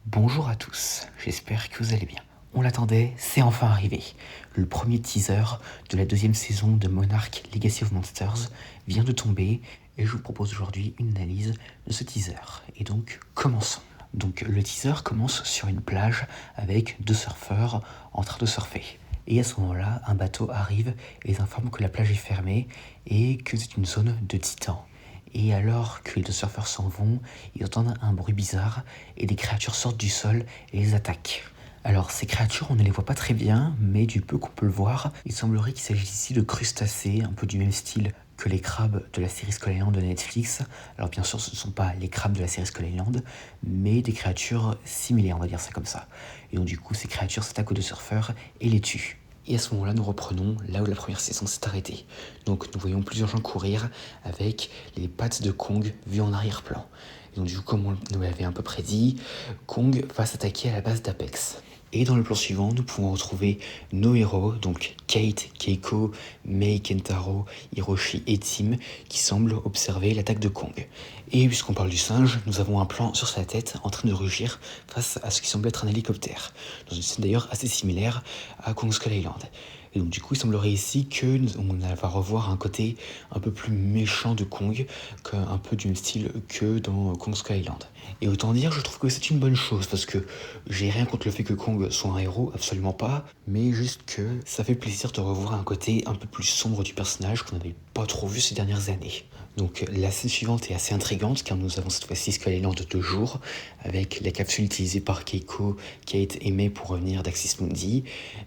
Bonjour à tous, j'espère que vous allez bien. On l'attendait, c'est enfin arrivé. Le premier teaser de la deuxième saison de Monarch Legacy of Monsters vient de tomber et je vous propose aujourd'hui une analyse de ce teaser. Et donc, commençons. Donc, le teaser commence sur une plage avec deux surfeurs en train de surfer. Et à ce moment-là, un bateau arrive et les informe que la plage est fermée et que c'est une zone de titans. Et alors que les deux surfeurs s'en vont, ils entendent un bruit bizarre et des créatures sortent du sol et les attaquent. Alors ces créatures, on ne les voit pas très bien, mais du peu qu'on peut le voir, il semblerait qu'il s'agisse ici de crustacés, un peu du même style que les crabes de la série Skull Island de Netflix. Alors bien sûr, ce ne sont pas les crabes de la série Skull Island, mais des créatures similaires, on va dire ça comme ça. Et donc du coup, ces créatures s'attaquent aux deux surfeurs et les tuent. Et à ce moment-là, nous reprenons là où la première saison s'est arrêtée. Donc nous voyons plusieurs gens courir avec les pattes de Kong vues en arrière-plan. Et donc du coup, comme on nous l'avait un peu prédit, Kong va s'attaquer à la base d'Apex. Et dans le plan suivant, nous pouvons retrouver nos héros, donc Kate, Keiko, Mei, Kentaro, Hiroshi et Tim, qui semblent observer l'attaque de Kong. Et puisqu'on parle du singe, nous avons un plan sur sa tête en train de rugir face à ce qui semble être un hélicoptère, dans une scène d'ailleurs assez similaire à Kong Skull Island. Et donc du coup, il semblerait ici qu'on va revoir un côté un peu plus méchant de Kong, un peu du même style que dans Kong Skull Island. Et autant dire, je trouve que c'est une bonne chose, parce que j'ai rien contre le fait que Kong soit un héros, absolument pas, mais juste que ça fait plaisir de revoir un côté un peu plus sombre du personnage qu'on n'avait pas trop vu ces dernières années. Donc la scène suivante est assez intrigante car nous avons cette fois-ci Skull Island de 2 jours avec la capsule utilisée par Keiko, Kate et Mei pour revenir d'Axis Mundi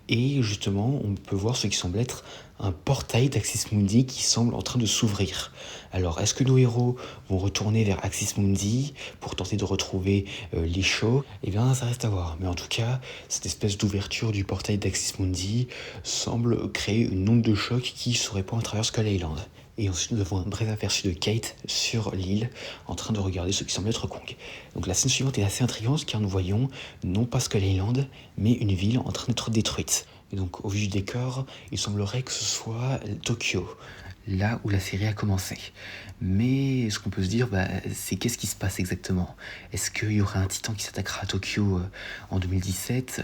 et justement on peut voir ce qui semble être un portail d'Axis Mundi qui semble en train de s'ouvrir. Alors est-ce que nos héros vont retourner vers Axis Mundi pour tenter de retrouver Lisho? Eh bien ça reste à voir, mais en tout cas cette espèce d'ouverture du portail d'Axis Mundi semble créer une onde de choc qui se répand à travers Skull Island. Et ensuite, nous avons un bref aperçu de Kate sur l'île, en train de regarder ce qui semble être Kong. Donc la scène suivante est assez intrigante car nous voyons non pas Skull Island, mais une ville en train d'être détruite. Et donc au vu du décor, il semblerait que ce soit Tokyo, là où la série a commencé. Mais ce qu'on peut se dire, c'est qu'est-ce qui se passe exactement? Est-ce qu'il y aura un titan qui s'attaquera à Tokyo en 2017?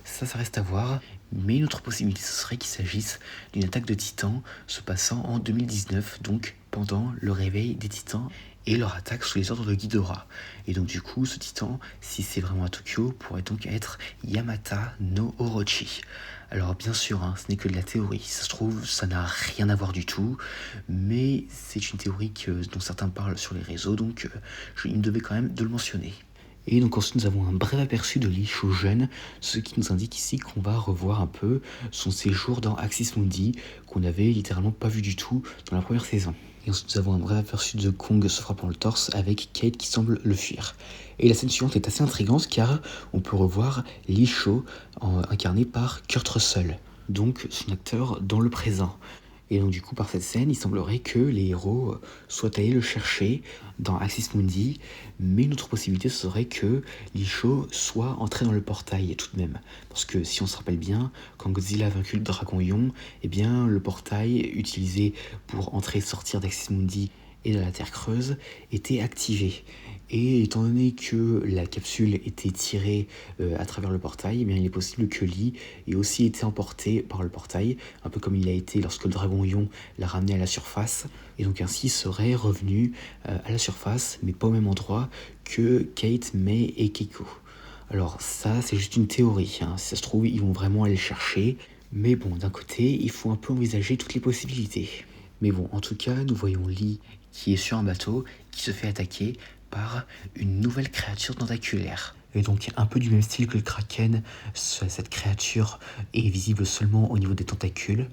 Ça reste à voir. Mais une autre possibilité, ce serait qu'il s'agisse d'une attaque de titans se passant en 2019, donc pendant le réveil des titans et leur attaque sous les ordres de Ghidorah. Et donc du coup, ce titan, si c'est vraiment à Tokyo, pourrait donc être Yamata no Orochi. Alors bien sûr, ce n'est que de la théorie. Si ça se trouve, ça n'a rien à voir du tout, mais c'est une théorie dont certains parlent sur les réseaux, donc il me devait quand même de le mentionner. Et donc ensuite nous avons un bref aperçu de Lisho jeune, ce qui nous indique ici qu'on va revoir un peu son séjour dans Axis Mundi, qu'on n'avait littéralement pas vu du tout dans la première saison. Et ensuite nous avons un bref aperçu de Kong se frappant le torse avec Kate qui semble le fuir. Et la scène suivante est assez intrigante car on peut revoir Lisho incarné par Kurt Russell, donc son acteur dans le présent. Et donc du coup par cette scène, il semblerait que les héros soient allés le chercher dans Axis Mundi, mais une autre possibilité serait que Lisho soit entré dans le portail tout de même. Parce que si on se rappelle bien, quand Godzilla a vaincu le Dragon Lion, eh bien le portail utilisé pour entrer et sortir d'Axis Mundi et de la Terre Creuse était activé. Et étant donné que la capsule était tirée à travers le portail, eh bien, il est possible que Lee ait aussi été emporté par le portail, un peu comme il a été lorsque le Dragon Lion l'a ramené à la surface, et donc ainsi serait revenu à la surface, mais pas au même endroit que Kate, Mei et Keiko. Alors ça, c'est juste une théorie, si ça se trouve, ils vont vraiment aller le chercher, mais bon, d'un côté, il faut un peu envisager toutes les possibilités. Mais bon, en tout cas, nous voyons Lee qui est sur un bateau, qui se fait attaquer par une nouvelle créature tentaculaire. Et donc un peu du même style que le Kraken, cette créature est visible seulement au niveau des tentacules.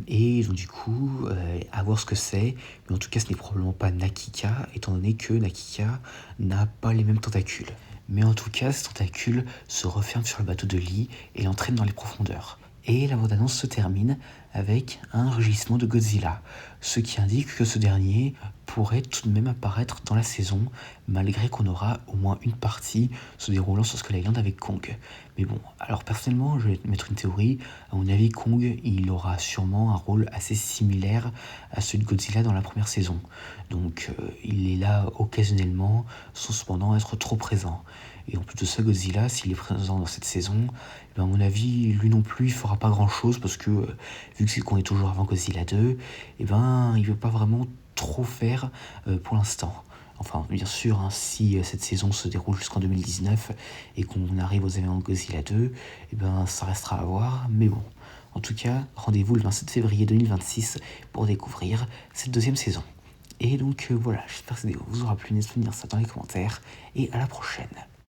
Et donc du coup, à voir ce que c'est. Mais en tout cas, ce n'est probablement pas Nakika, étant donné que Nakika n'a pas les mêmes tentacules. Mais en tout cas, ces tentacules se referment sur le bateau de Lee et l'entraînent dans les profondeurs. Et la bande-annonce se termine avec un rugissement de Godzilla, ce qui indique que ce dernier pourrait tout de même apparaître dans la saison, malgré qu'on aura au moins une partie se déroulant sur Skull Island avec Kong. Mais bon, alors personnellement, je vais mettre une théorie. À mon avis, Kong, il aura sûrement un rôle assez similaire à celui de Godzilla dans la première saison. Donc il est là occasionnellement, sans cependant être trop présent. Et en plus de ça, Godzilla, s'il est présent dans cette saison, à mon avis, lui non plus, il fera pas grand-chose parce que, vu qu'on est toujours avant Godzilla 2, il veut pas vraiment trop faire pour l'instant. Enfin, bien sûr, hein, si cette saison se déroule jusqu'en 2019 et qu'on arrive aux événements de Godzilla 2, ça restera à voir. Mais bon, en tout cas, rendez-vous le 27 février 2026 pour découvrir cette deuxième saison. Et donc voilà, j'espère que cette vidéo vous aura plu, n'hésitez pas à me dire ça dans les commentaires, et à la prochaine.